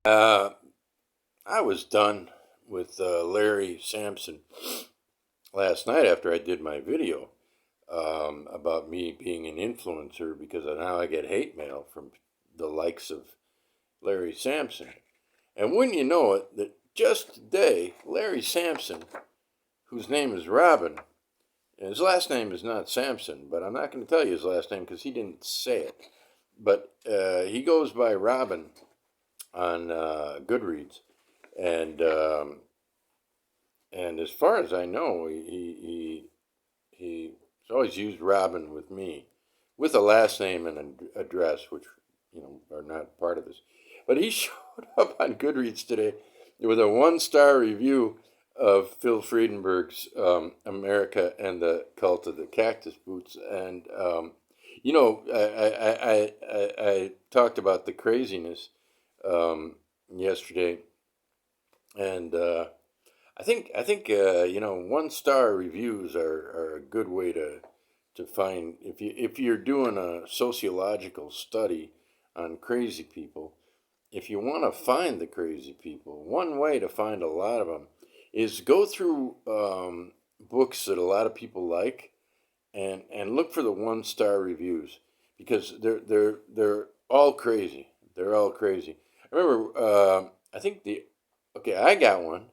Uh, I was done with Larry Sampson last night after I did my video about me being an influencer because now I get hate mail from the likes of Larry Sampson. And wouldn't you know it, that just today, Larry Sampson, whose name is Robin, and his last name is not Sampson, but I'm not going to tell you his last name because he didn't say it. But he goes by Robin on Goodreads. And and as far as I know, he's always used Robin with me, with a last name and an address, which are not part of this. But he showed up on Goodreads today with a 1-star review of Phil Friedenberg's America and the Cult of the Cactus Boots, and I talked about the craziness yesterday, and I think 1-star reviews are a good way to find if you're doing a sociological study on crazy people. If you want to find the crazy people, one way to find a lot of them is go through books that a lot of people like and look for the 1-star reviews because they're all crazy. They're all crazy. I remember I think the okay I got one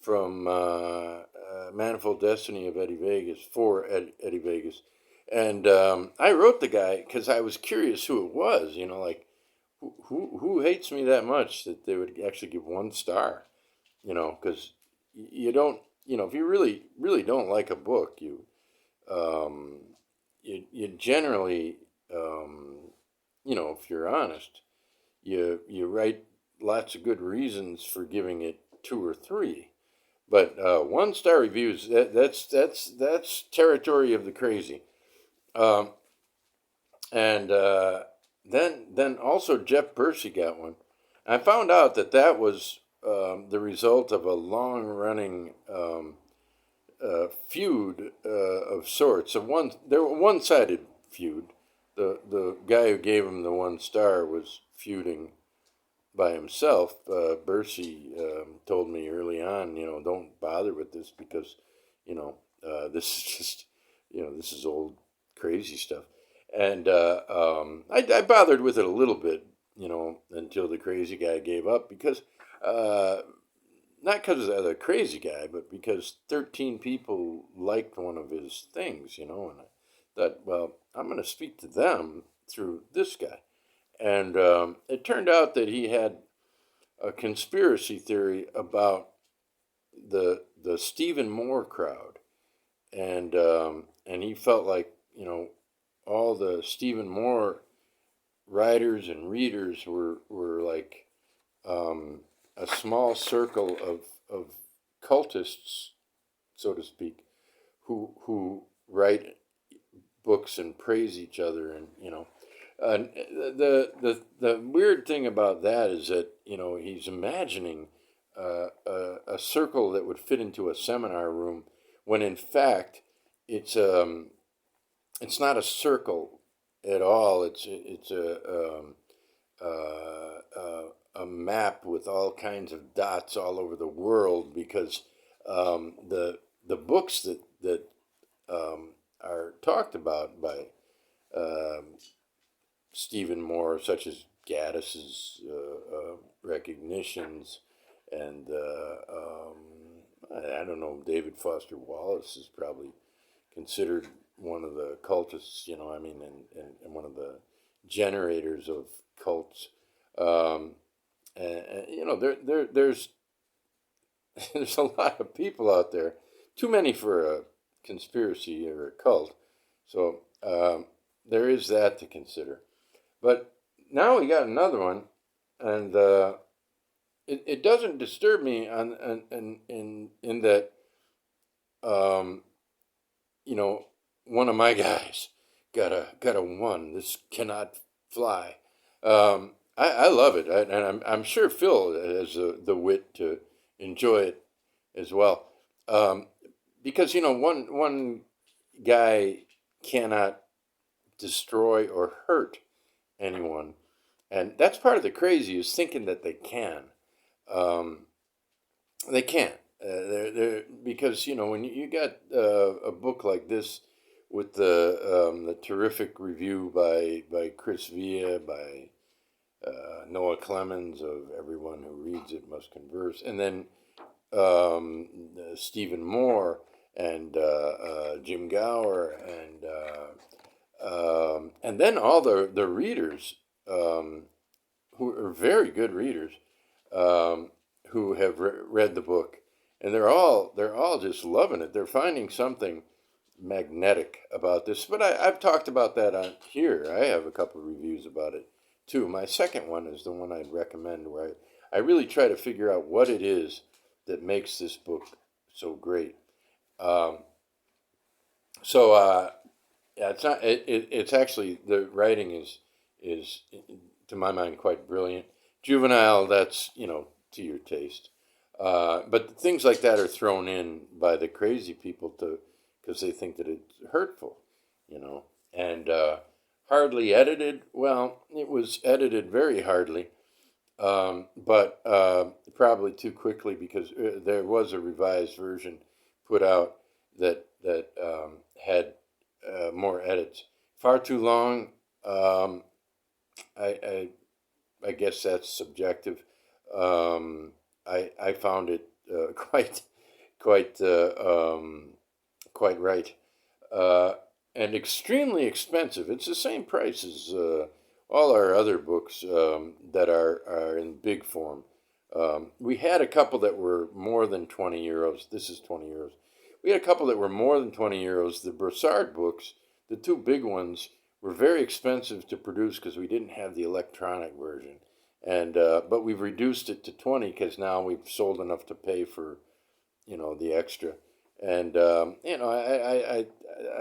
from Manifold Destiny of Eddie Vegas for Eddie Vegas, and I wrote the guy because I was curious who it was. Like who hates me that much that they would actually give 1 star. Because you don't. If you really don't like a book, um, you generally, if you're honest, you write lots of good reasons for giving it 2 or 3. But 1-star reviews, that's territory of the crazy. Um, and then also Jeff Percy got one. I found out that was the result of a long running feud of sorts. There were one-sided feud. The guy who gave him the 1 star was feuding by himself. Bercy told me early on, don't bother with this because, this is just, this is old crazy stuff. And I bothered with it a little bit, until the crazy guy gave up because, not because of the crazy guy, but because 13 people liked one of his things, and I thought, well, I'm going to speak to them through this guy. And it turned out that he had a conspiracy theory about the Stephen Moore crowd, and he felt like all the Stephen Moore writers and readers were like a small circle of cultists, so to speak, who write books and praise each other, and the weird thing about that is that he's imagining a circle that would fit into a seminar room when in fact it's it's not a circle at all. It's a map with all kinds of dots all over the world because the books that are talked about by um, Stephen Moore, such as Gaddis's recognitions, and I don't know, David Foster Wallace is probably considered one of the cultists, I mean, and one of the generators of cults. Um, and there's there's a lot of people out there, too many for a conspiracy or a cult. So there is that to consider. But now we got another one, and it doesn't disturb me in that um, one of my guys got a 1. This cannot fly. I love it, and I'm sure Phil has the wit to enjoy it as well, um, because one guy cannot destroy or hurt anyone. And that's part of the crazy, is thinking that they can. Um, they can't. Because when you got a book like this with the terrific review by Chris Villa, by Noah Clemens of Everyone Who Reads It Must Converse, and then Stephen Moore and Jim Gower and then all the readers, who are very good readers, who have read the book, and they're all just loving it. They're finding something magnetic about this. But I've talked about that on here. I have a couple of reviews about it too. My second one is the one I'd recommend, where I really try to figure out what it is that makes this book so great. Um, so yeah, it's not. It's actually, the writing is to my mind quite brilliant. Juvenile, that's to your taste, but things like that are thrown in by the crazy people to because they think that it's hurtful, you know, and hardly edited. Well, it was edited very hardly, but probably too quickly, because there was a revised version put out that had more edits. Far too long. Um, I, I I guess that's subjective. I found it quite quite right, uh, and extremely expensive. It's the same price as all our other books that are in big form. We had a couple that were more than 20 euros. This is 20 euros. We had a couple that were more than 20 euros. The Brossard books, the two big ones, were very expensive to produce because we didn't have the electronic version, and but we've reduced it to 20 because now we've sold enough to pay for the extra. And I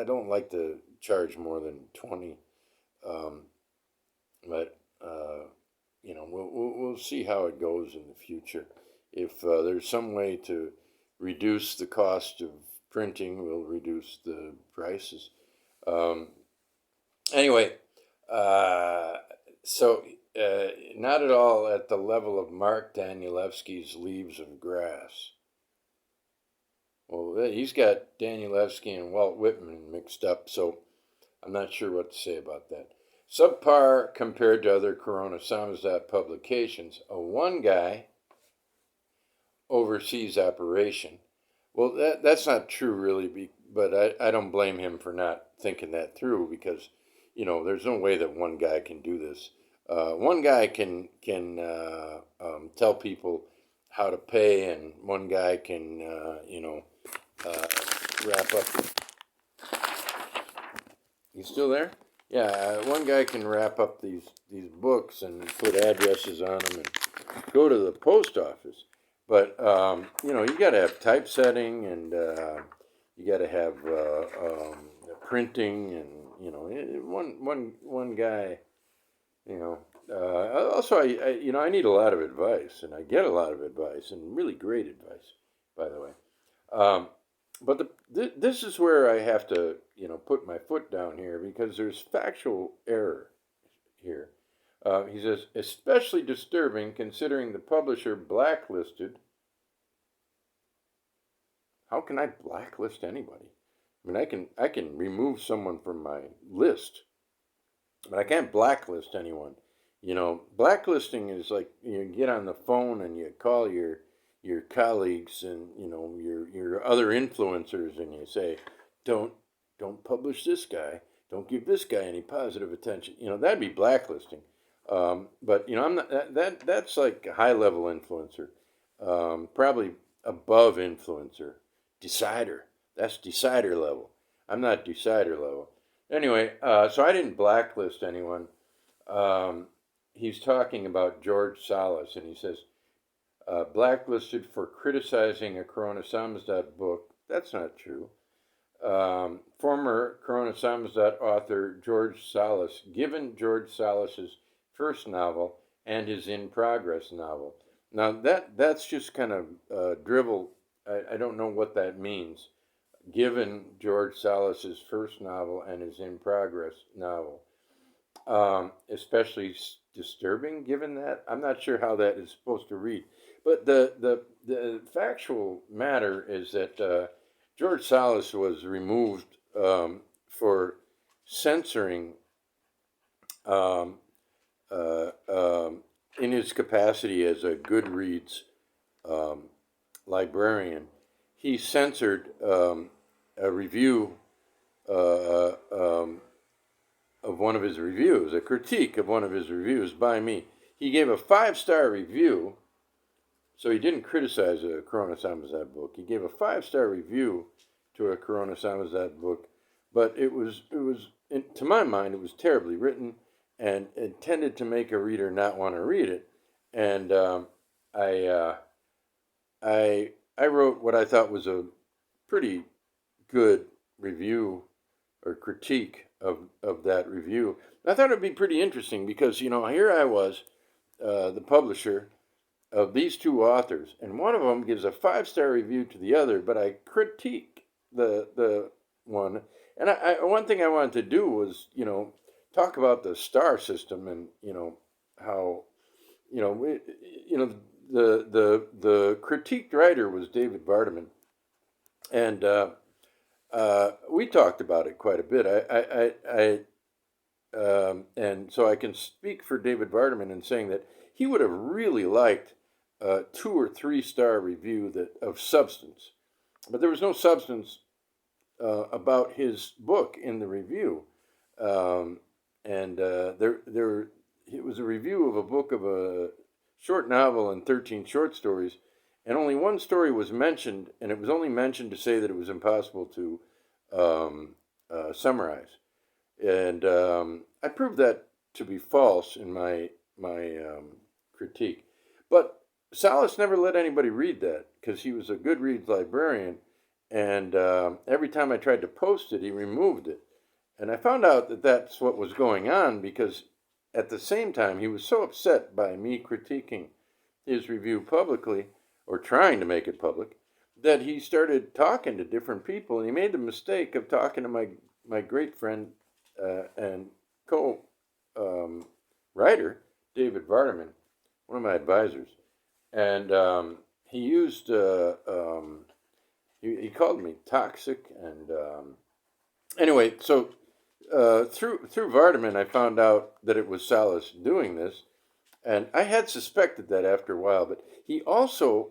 don't like to charge more than 20, um, but we'll see how it goes in the future. If there's some way to reduce the cost of printing, we'll reduce the prices. Um, anyway, uh, so not at all at the level of Mark Danielewski's Leaves of Grass. Well, he's got Danielewski and Walt Whitman mixed up, so I'm not sure what to say about that. Subpar compared to other Corona Samizdat publications. A one guy oversees operation. Well, that's not true, really, but I don't blame him for not thinking that through, because there's no way that one guy can do this. One guy can tell people how to pay, and one guy can wrap up. You still there? Yeah, one guy can wrap up these books and put addresses on them and go to the post office. But you got to have typesetting, and you got to have printing, and one guy. Also, I need a lot of advice, and I get a lot of advice, and really great advice, by the way. Um, but this is where I have to, put my foot down here, because there's factual error here. He says, especially disturbing considering the publisher blacklisted. How can I blacklist anybody? I mean, I can remove someone from my list, but I can't blacklist anyone. Blacklisting is like you get on the phone and you call your colleagues and your other influencers, and you say, don't publish this guy, don't give this guy any positive attention. That'd be blacklisting. But I'm not that's like a high level influencer, probably above influencer, decider. That's decider level. I'm not decider level. Anyway, so I didn't blacklist anyone. Um, he's talking about George Salas, and he says, blacklisted for criticizing a Corona Samizdat book. That's not true. Former Corona Samizdat author George Salas, given George Salas's first novel and his in progress novel. Now that's just kind of drivel. I don't know what that means. Given George Salas's first novel and his in progress novel, especially disturbing, given that. I'm not sure how that is supposed to read. But the factual matter is that George Salas was removed for censoring um, uh, um, in his capacity as a Goodreads um, librarian. He censored a review of one of his reviews, a critique of one of his reviews by me. He gave a 5-star review, so he didn't criticize a Corona Samizdat book. He gave a 5-star review to a Corona Samizdat book, but to my mind, it was terribly written and intended to make a reader not want to read it. And I, uh, I wrote what I thought was a pretty good review or critique of that review. I thought it'd be pretty interesting because, here I was, the publisher of these two authors, and one of them gives a 5-star review to the other, but I critique the one. And one thing I wanted to do was, talk about the star system and, how, the critiqued writer was David Vardaman, and we talked about it quite a bit. And so I can speak for David Vardaman in saying that he would have really liked a 2 or 3-star review of substance, but there was no substance about his book in the review, and it was a review of a book of a short novel and 13 short stories, and only one story was mentioned, and it was only mentioned to say that it was impossible to summarize. And I proved that to be false in my critique. But Salas never let anybody read that because he was a Goodreads librarian, and every time I tried to post it, he removed it. And I found out that that's what was going on because at the same time, he was so upset by me critiquing his review publicly, or trying to make it public, that he started talking to different people, and he made the mistake of talking to my great friend and co-writer, David Vardaman, one of my advisors. And he used, he called me toxic, and anyway, so through Vardaman, I found out that it was Salas doing this, and I had suspected that after a while. But he also,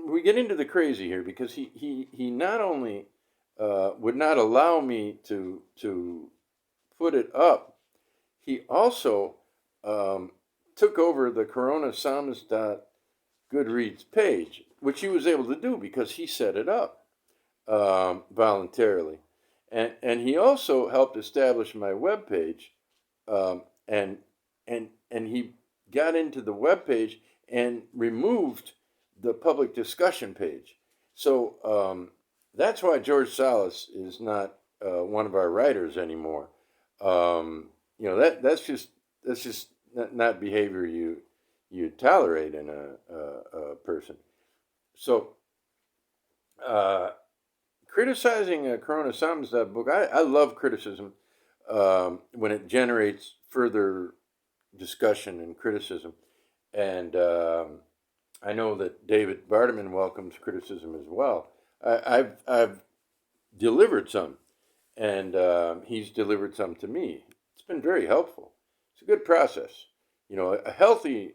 we get into the crazy here because he not only would not allow me to put it up, he also took over the Corona Samizdat Goodreads page, which he was able to do because he set it up voluntarily. And he also helped establish my webpage, and he got into the webpage and removed the public discussion page. So that's why George Salas is not one of our writers anymore. That's just not behavior you tolerate in a person. So criticizing a Corona Samizdat book, I love criticism when it generates further discussion and criticism. And I know that David Vardaman welcomes criticism as well. I've delivered some, and he's delivered some to me. It's been very helpful. It's a good process. A healthy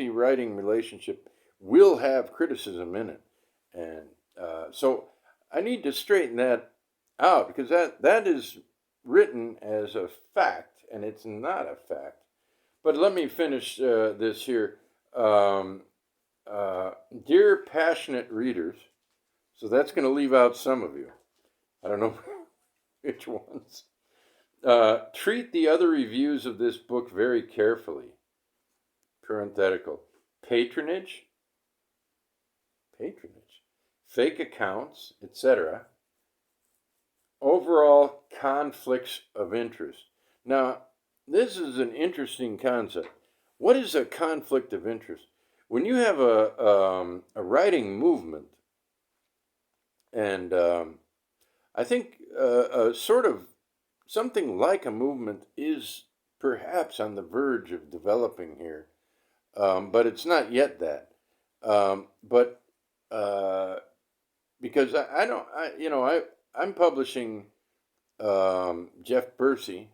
writing relationship will have criticism in it, and so I need to straighten that out because that is written as a fact, and it's not a fact. But let me finish this here. Dear passionate readers, so that's going to leave out some of you. I don't know which ones. Treat the other reviews of this book very carefully. Parenthetical. Patronage, fake accounts, etc. Overall conflicts of interest. Now, this is an interesting concept. What is a conflict of interest? When you have a writing movement, and I think sort of something like a movement is perhaps on the verge of developing here, but it's not yet that. But because I don't, I'm publishing Jeff Bursey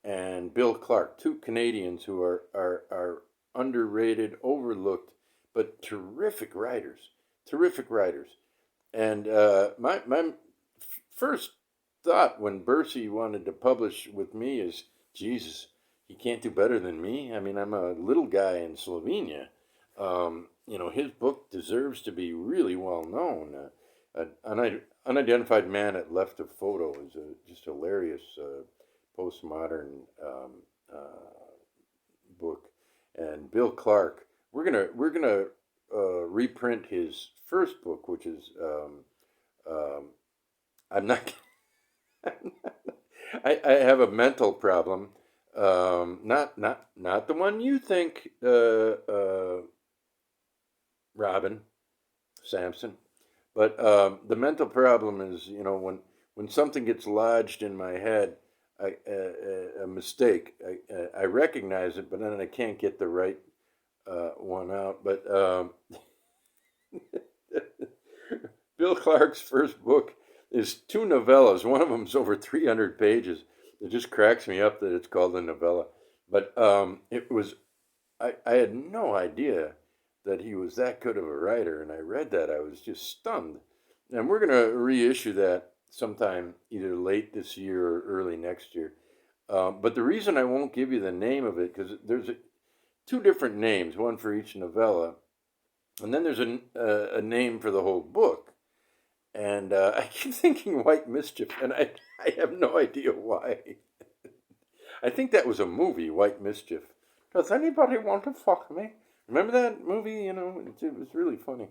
and Bill Clark, two Canadians who are underrated, overlooked, but terrific writers. Terrific writers. And my first thought when Bursey wanted to publish with me is, Jesus, he can't do better than me. I mean, I'm a little guy in Slovenia. His book deserves to be really well known. An unidentified man at left of photo is a just hilarious postmodern book. And Bill Clark, we're gonna reprint his first book, which is I'm not. I have a mental problem. Not the one you think, Robin Sampson, but the mental problem is, when something gets lodged in my head, a mistake, I recognize it, but then I can't get the right one out. But Bill Clark's first book is two novellas. One of them's over 300 pages. It just cracks me up that it's called a novella. But I had no idea that he was that good of a writer. And I read that, I was just stunned. And we're going to reissue that sometime either late this year or early next year. But the reason I won't give you the name of it, because there's two different names, one for each novella. And then there's a name for the whole book. And I keep thinking White Mischief, and I have no idea why. I think that was a movie, White Mischief. Does anybody want to fuck me? Remember that movie? It was really funny.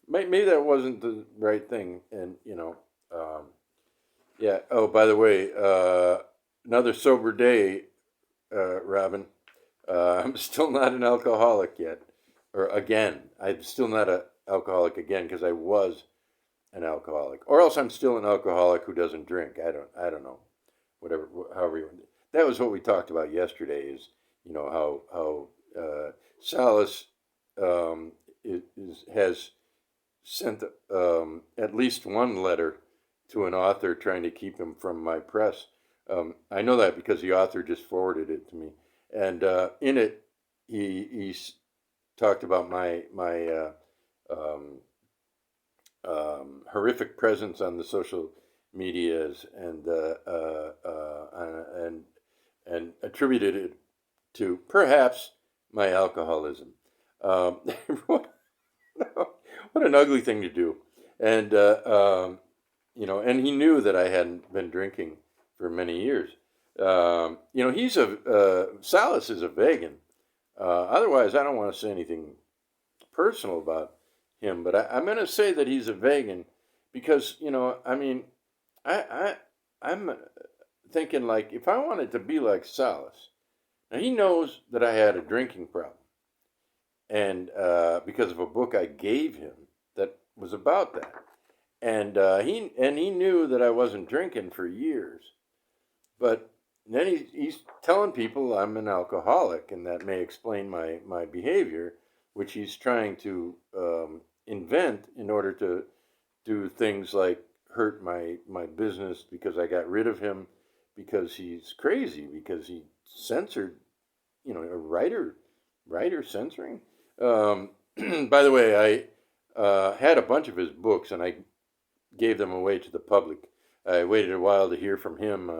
Maybe that wasn't the right thing. And, yeah. Oh, by the way, another sober day, Robin. I'm still not an alcoholic yet. Or again. I'm still not an alcoholic again because I was an alcoholic, or else I'm still an alcoholic who doesn't drink. I don't know, whatever, however you. That was what we talked about yesterday. Is how Salas has sent at least one letter to an author trying to keep him from my press. I know that because the author just forwarded it to me, and in it he talked about my horrific presence on the social medias and attributed it to perhaps my alcoholism. What an ugly thing to do. And and he knew that I hadn't been drinking for many years. He's Salas is a vegan. Otherwise, I don't want to say anything personal about him, but I'm going to say that he's a vegan because I'm thinking, like, if I wanted to be like Salas, now he knows that I had a drinking problem, and because of a book I gave him that was about that, and he knew that I wasn't drinking for years, but then he's telling people I'm an alcoholic, and that may explain my behavior, which he's trying to invent in order to do things like hurt my business because I got rid of him because he's crazy, because he censored, a writer censoring. By the way, I had a bunch of his books and I gave them away to the public. I waited a while to hear from him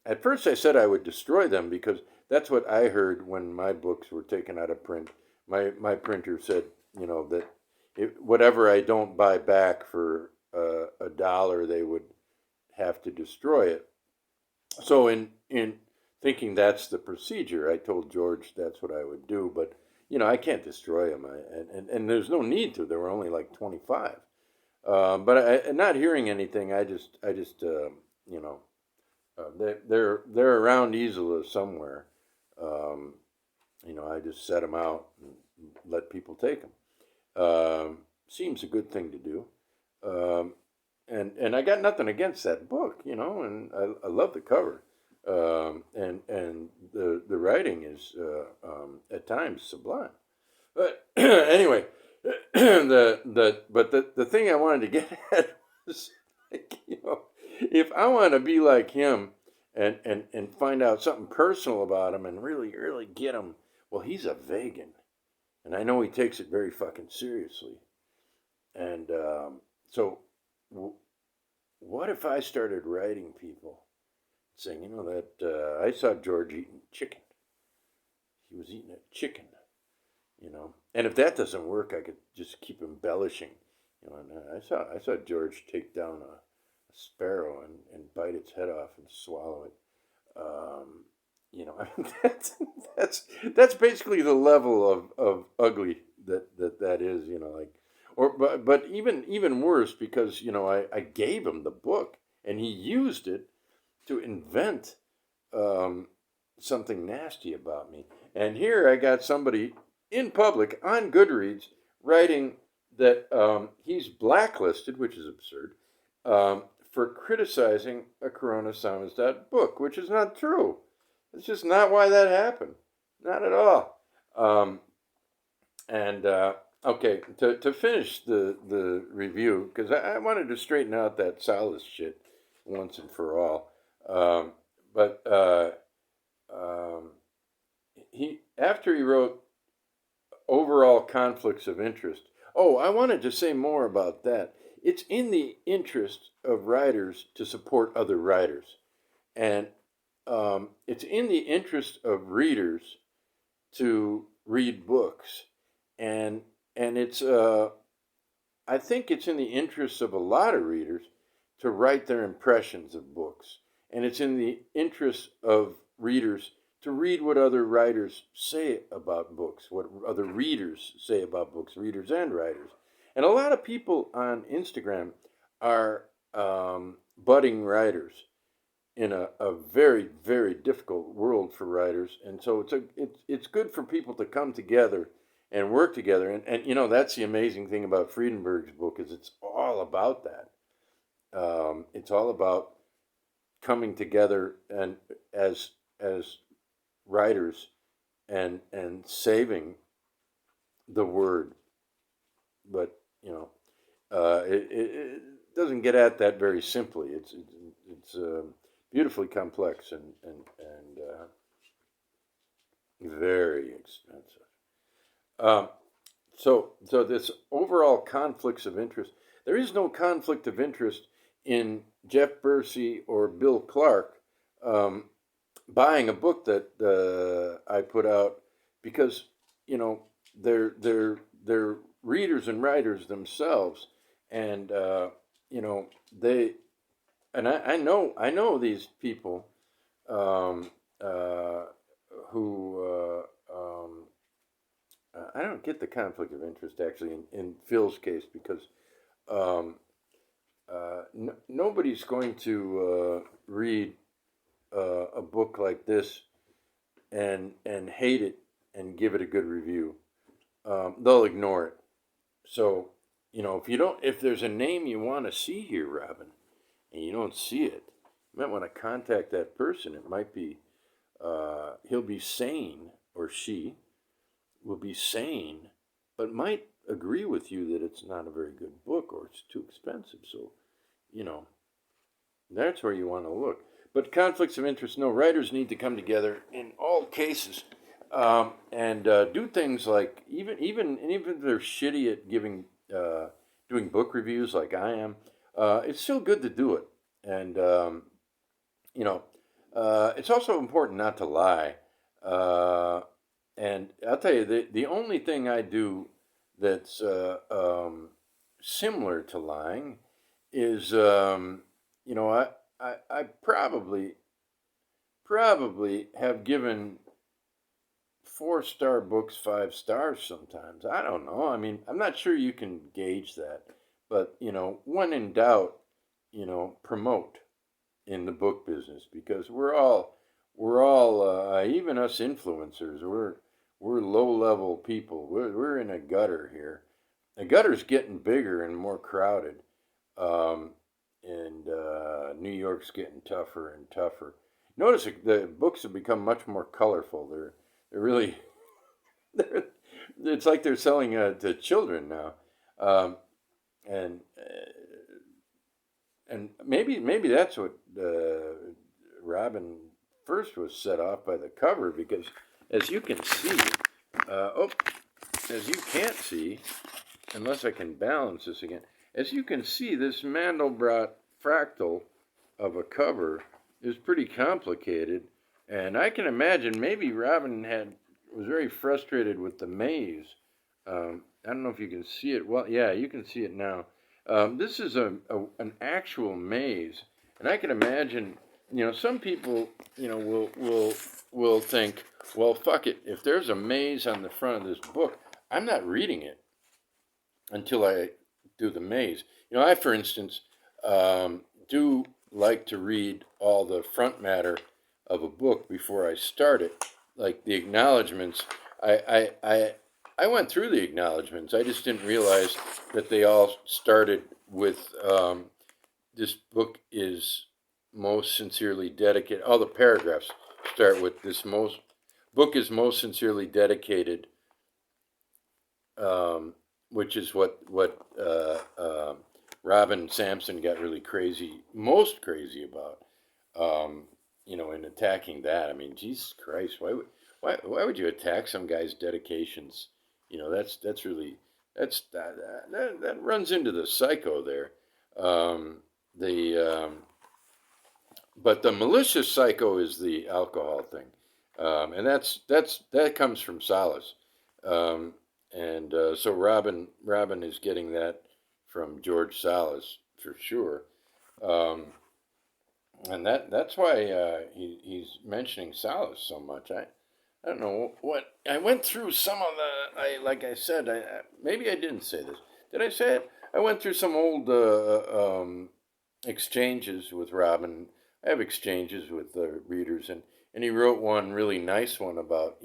at first I said I would destroy them because that's what I heard when my books were taken out of print. My printer said, that whatever I don't buy back for $1, they would have to destroy it. So in thinking that's the procedure, I told George that's what I would do. But I can't destroy them, and there's no need to. There were only like 25. But not hearing anything, I just they're around Isla somewhere. I just set them out and let people take them. Seems a good thing to do. And I got nothing against that book, and I love the cover. and the writing is at times sublime. But anyway, the thing I wanted to get at was, like, if I want to be like him and find out something personal about him and really get him, well, he's a vegan, and I know he takes it very fucking seriously. And so, what if I started writing people saying, that I saw George eating chicken. He was eating a chicken. And if that doesn't work, I could just keep embellishing. And I saw George take down a sparrow and bite its head off and swallow it. I mean, that's basically the level of ugly that is. But even worse, because I gave him the book and he used it to invent something nasty about me. And here I got somebody in public on Goodreads writing that he's blacklisted, which is absurd, for criticizing a Corona Samizdat book, which is not true. It's just not why that happened. Not at all. Okay, to finish the review, because I wanted to straighten out that Salas shit once and for all. But after he wrote overall conflicts of interest. Oh, I wanted to say more about that. It's in the interest of writers to support other writers, and it's in the interest of readers to read books, and it's I think it's in the interest of a lot of readers to write their impressions of books, and it's in the interest of readers to read what other writers say about books, what other readers say about books, readers and writers. And a lot of people on Instagram are budding writers in a very, very difficult world for writers. And so it's good for people to come together and work together. And that's the amazing thing about Friedenberg's book, is it's all about that. It's all about coming together and as writers and saving the word. But it doesn't get at that very simply. It's beautifully complex and very expensive. So this overall conflicts of interest. There is no conflict of interest in Jeff Bursey or Bill Clark buying a book that I put out, because they're readers and writers themselves, and they and I know these people who I don't get the conflict of interest actually in Phil's case, because nobody's going to read a book like this and hate it and give it a good review. They'll ignore it. So if there's a name you want to see here, Robin, and you don't see it, you might want to contact that person. It might be he'll be sane, or she will be sane, but might agree with you that it's not a very good book or it's too expensive. So that's where you want to look. But conflicts of interest, no, writers need to come together in all cases and do things like, even if they're shitty at doing book reviews like I am, it's still good to do it. And it's also important not to lie. And I'll tell you, the only thing I do that's similar to lying is, I probably have given 4-star books 5 stars sometimes. I don't know. I mean, I'm not sure you can gauge that, but when in doubt, promote in the book business, because we're all even us influencers, we're low-level people. We're in a gutter here. The gutter's getting bigger and more crowded. And New York's getting tougher and tougher. Notice the books have become much more colorful. They're really they're, it's like they're selling to children now, um, and maybe that's what Robin first was set off by the cover, because as you can see, as you can't see, unless I can balance this again, as you can see, this Mandelbrot fractal of a cover is pretty complicated, and I can imagine maybe Robin was very frustrated with the maze. I don't know if you can see it. Well, yeah, you can see it now. This is an actual maze, and I can imagine, some people, will think, well, fuck it. If there's a maze on the front of this book, I'm not reading it until I do the maze. I, for instance, do like to read all the front matter of a book before I start it, like the acknowledgments. I went through the acknowledgments. I just didn't realize that they all started with this book is most sincerely dedicated. All the paragraphs start with this book is most sincerely dedicated, which is what Robin Sampson got really most crazy about, in attacking that. I mean, Jesus Christ, why would you attack some guy's dedications? That's really that runs into the psycho there. But the malicious psycho is the alcohol thing, and that comes from Solace, and so Robin is getting that from George Solace for sure, and that's why he's mentioning Solace so much. I don't know what I went through some of like I said, maybe I didn't say this. Did I say it? I went through some old exchanges with Robin. I have exchanges with readers, and he wrote one really nice one about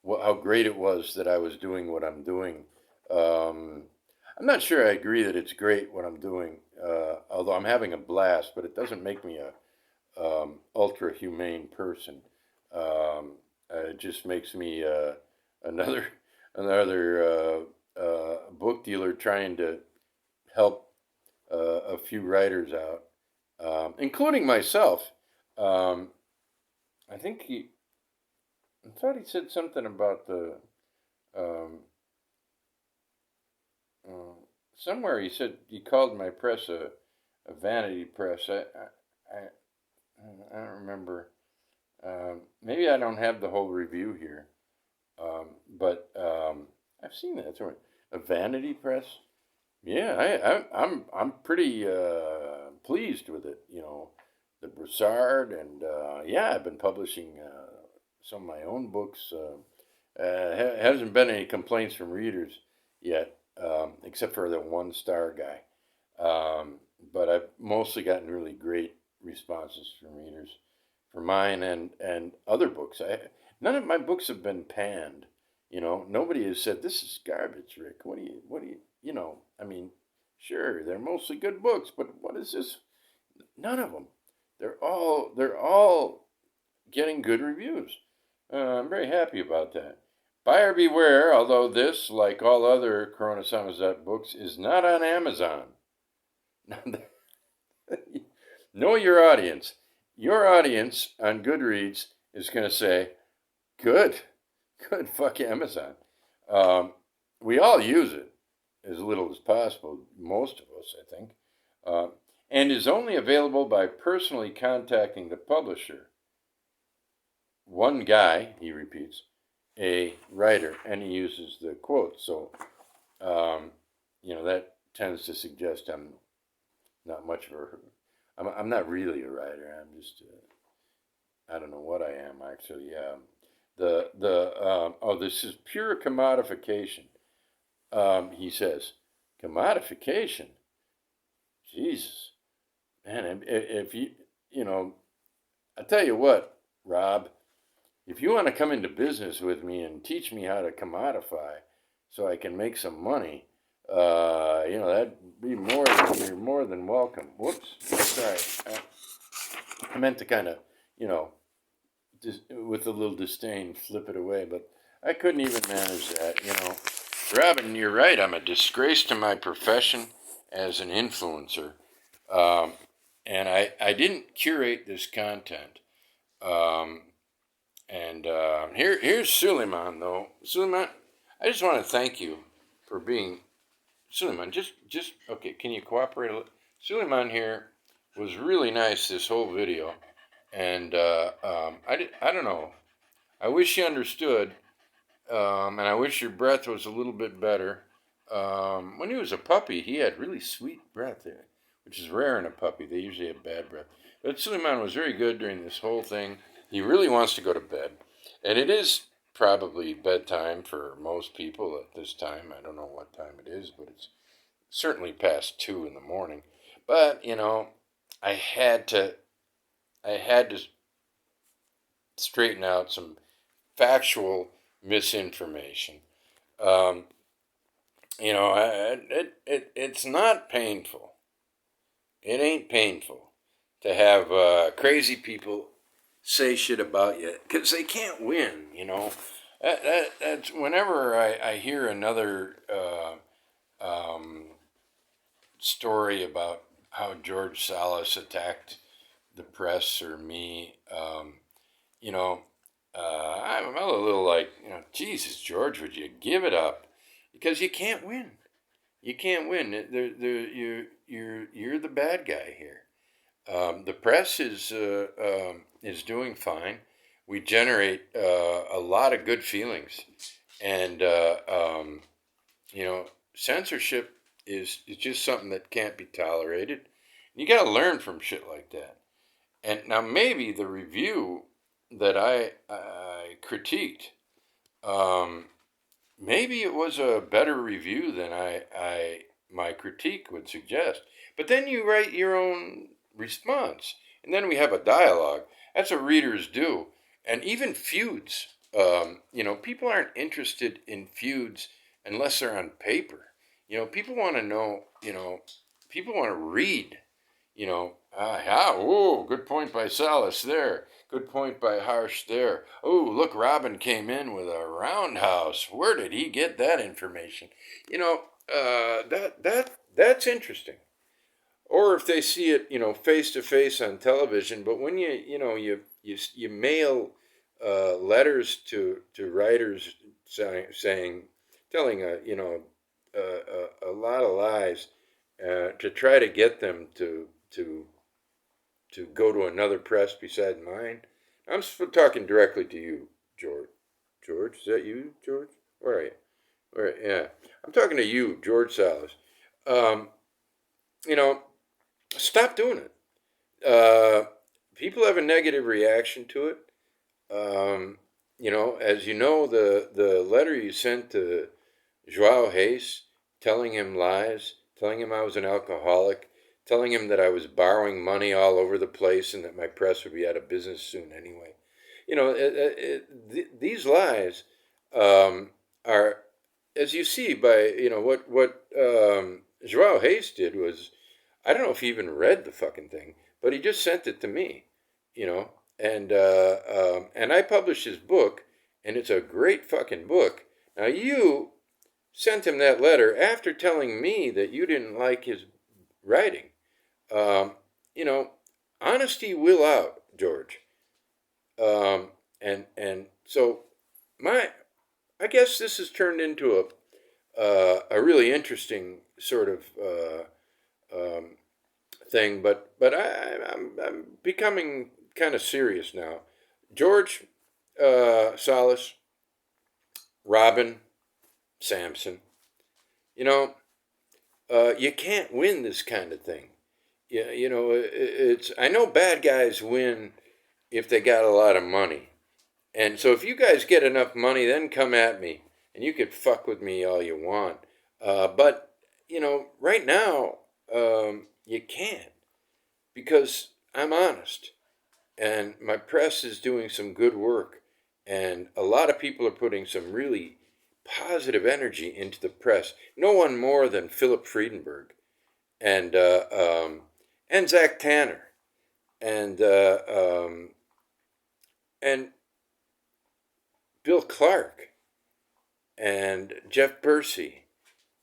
how great it was that I was doing what I'm doing. I'm not sure I agree that it's great what I'm doing, although I'm having a blast. But it doesn't make me a ultra humane person. It just makes me another book dealer trying to help a few writers out, including myself. I thought he said something about the somewhere he said he called my press a vanity press. I don't remember. Maybe I don't have the whole review here, but I've seen that. A vanity press. Yeah, I'm pretty pleased with it. The Broussard, and I've been publishing some of my own books. Hasn't been any complaints from readers yet, except for the 1-star guy. But I've mostly gotten really great responses from readers for mine and other books. None of my books have been panned. Nobody has said this is garbage, Rick. What do you? I mean, sure, they're mostly good books, but what is this? None of them. They're all getting good reviews. I'm very happy about that. Buyer beware, although this, like all other Corona Samizdat books, is not on Amazon. Know your audience. Your audience on Goodreads is going to say, good, fuck Amazon. We all use it as little as possible, most of us, I think, and is only available by personally contacting the publisher. One guy, he repeats, a writer, and he uses the quote. So, that tends to suggest I'm not much of I'm not really a writer. I'm just, I don't know what I am actually. This is pure commodification. He says, commodification. Jesus, man, if I tell you what, Rob, if you want to come into business with me and teach me how to commodify so I can make some money, that'd be you're more than welcome. Whoops, sorry. I meant to kind of, you know, with a little disdain, flip it away. But I couldn't even manage that, you know. Robin, you're right. I'm a disgrace to my profession as an influencer. Um, and I didn't curate this content. Um, and here's Suleiman, though. Suleiman, I just want to thank you for being Suleiman. Just okay. Can you cooperate a little? Suleiman here was really nice this whole video, and I don't know. I wish you understood, and I wish your breath was a little bit better. When he was a puppy, he had really sweet breath, which is rare in a puppy. They usually have bad breath. But Suleiman was very good during this whole thing. He really wants to go to bed, and it is probably bedtime for most people at this time. I don't know what time it is, but it's certainly past 2 in the morning. But you know, I had to I had to straighten out some factual misinformation. Um, you know, it's not painful. It ain't painful to have crazy people say shit about you because they can't win. You know, that's whenever I hear another story about how George Salas attacked the press or me. You know, I'm a little like, you know, Jesus, George, would you give it up? Because you can't win. You can't win. You're the bad guy here. The press is doing fine. We generate a lot of good feelings, and you know, censorship is just something that can't be tolerated. You got to learn from shit like that. And now maybe the review that I critiqued, um, maybe it was a better review than my critique would suggest. But then you write your own response, and then we have a dialogue. That's what readers do, and even feuds. You know, people aren't interested in feuds unless they're on paper. You know, people want to know. You know, people want to read. You know, oh, good point by Salas there. Good point by Harsh there. Oh, look, Robin came in with a roundhouse. Where did he get that information? You know, that's interesting. Or if they see it, you know, face to face on television. But when you mail letters to writers saying, telling a lot of lies to try to get them to go to another press beside mine. I'm talking directly to you, George. George, is that you, George? Where are you? Where? Yeah, I'm talking to you, George Salas. Um, you know, stop doing it. People have a negative reaction to it. You know, as you know, the letter you sent to Joao Reis, telling him lies, telling him I was an alcoholic, telling him that I was borrowing money all over the place and that my press would be out of business soon anyway. You know, these lies are, as you see by, you know, what Joao Reis did was, I don't know if he even read the fucking thing, but he just sent it to me, you know, and I published his book, and it's a great fucking book. Now you sent him that letter after telling me that you didn't like his writing. Um, you know, honesty will out, George. And so my, I guess this has turned into a really interesting sort of thing, but I'm becoming kind of serious now. George Salas, Robin, Samson, you know, you can't win this kind of thing. Yeah, you know, it's. I know bad guys win if they got a lot of money, and so if you guys get enough money, then come at me, and you could fuck with me all you want. But you know, right now, you can't because I'm honest, and my press is doing some good work, and a lot of people are putting some really positive energy into the press. No one more than Philip Friedenberg and and Zach Tanner and and Bill Clark and Jeff Bursey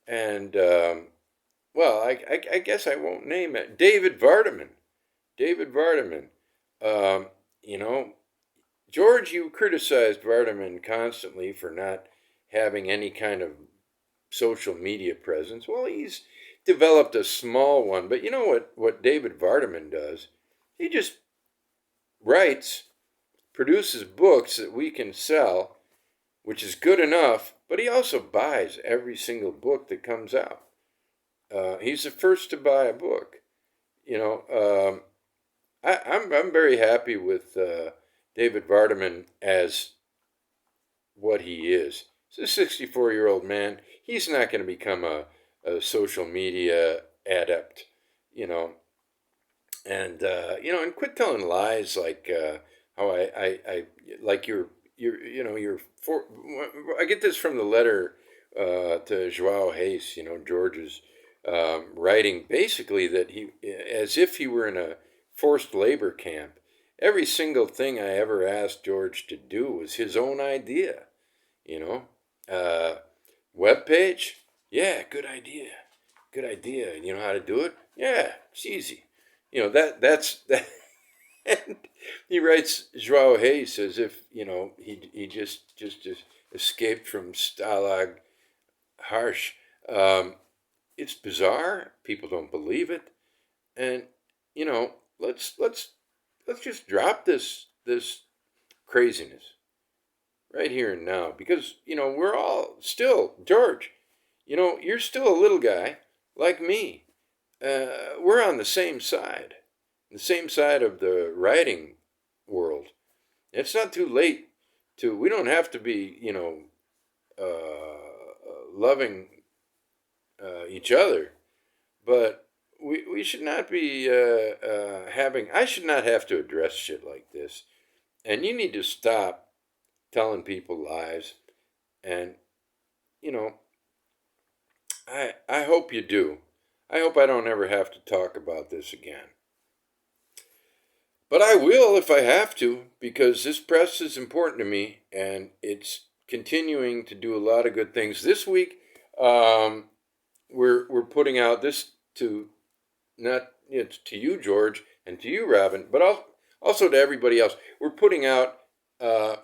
and well, I guess I won't name it. David Vardaman. David Vardaman. Um, you know, George, you criticized Vardaman constantly for not having any kind of social media presence. Well, he's developed a small one, but you know what David Vardaman does? He just writes, produces books that we can sell, which is good enough, but he also buys every single book that comes out. He's the first to buy a book. You know, I'm very happy with David Vardaman as what he is. He's a 64-year-old man. He's not going to become a social media adept, you know. And and quit telling lies like how I like your for. I get this from the letter to Joao Reis, George's writing basically that he, as if he were in a forced labor camp. Every single thing I ever asked George to do was his own idea, you know. Web page? Yeah, good idea. Good idea. You know how to do it? Yeah, it's easy. That's that. And he writes Joao Reis as if he just escaped from Stalag Harsh. It's bizarre. People don't believe it, and let's just drop this craziness right here and now, because we're all still, George. You're still a little guy like me. We're on the same side of the writing world. It's not too late to. We don't have to be loving each other, but we should not be having. I should not have to address shit like this, and you need to stop telling people lies. And you know, I hope you do. I hope I don't ever have to talk about this again. But I will if I have to, because this press is important to me, and it's continuing to do a lot of good things. This week, we're putting out this to not it's to you, George, and to you, Robin, but also to everybody else. We're putting out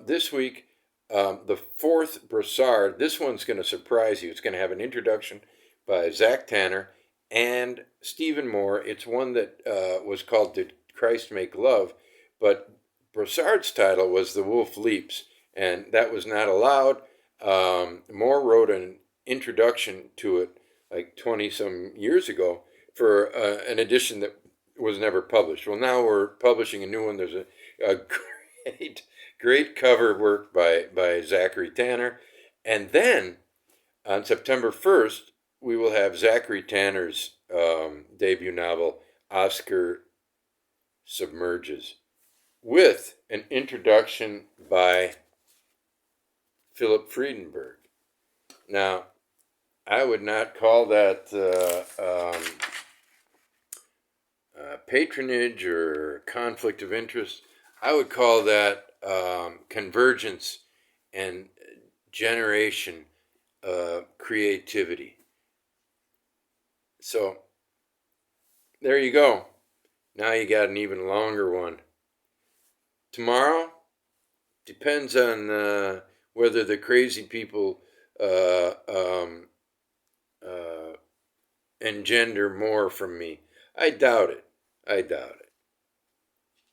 this week the fourth Brossard. This one's going to surprise you. It's going to have an introduction by Zach Tanner and Stephen Moore. It's one that was called Did Christ Make Love? But Brossard's title was The Wolf Leaps, and that was not allowed. Moore wrote an introduction to it like 20 some years ago for an edition that was never published. Well, now we're publishing a new one. There's a great cover work by Zachary Tanner. And then on September 1st, we will have Zachary Tanner's debut novel, Oscar Submerges, with an introduction by Philip Friedenberg. Now, I would not call that patronage or conflict of interest. I would call that convergence and generation creativity. So, there you go. Now you got an even longer one. Tomorrow depends on whether the crazy people engender more from me. I doubt it.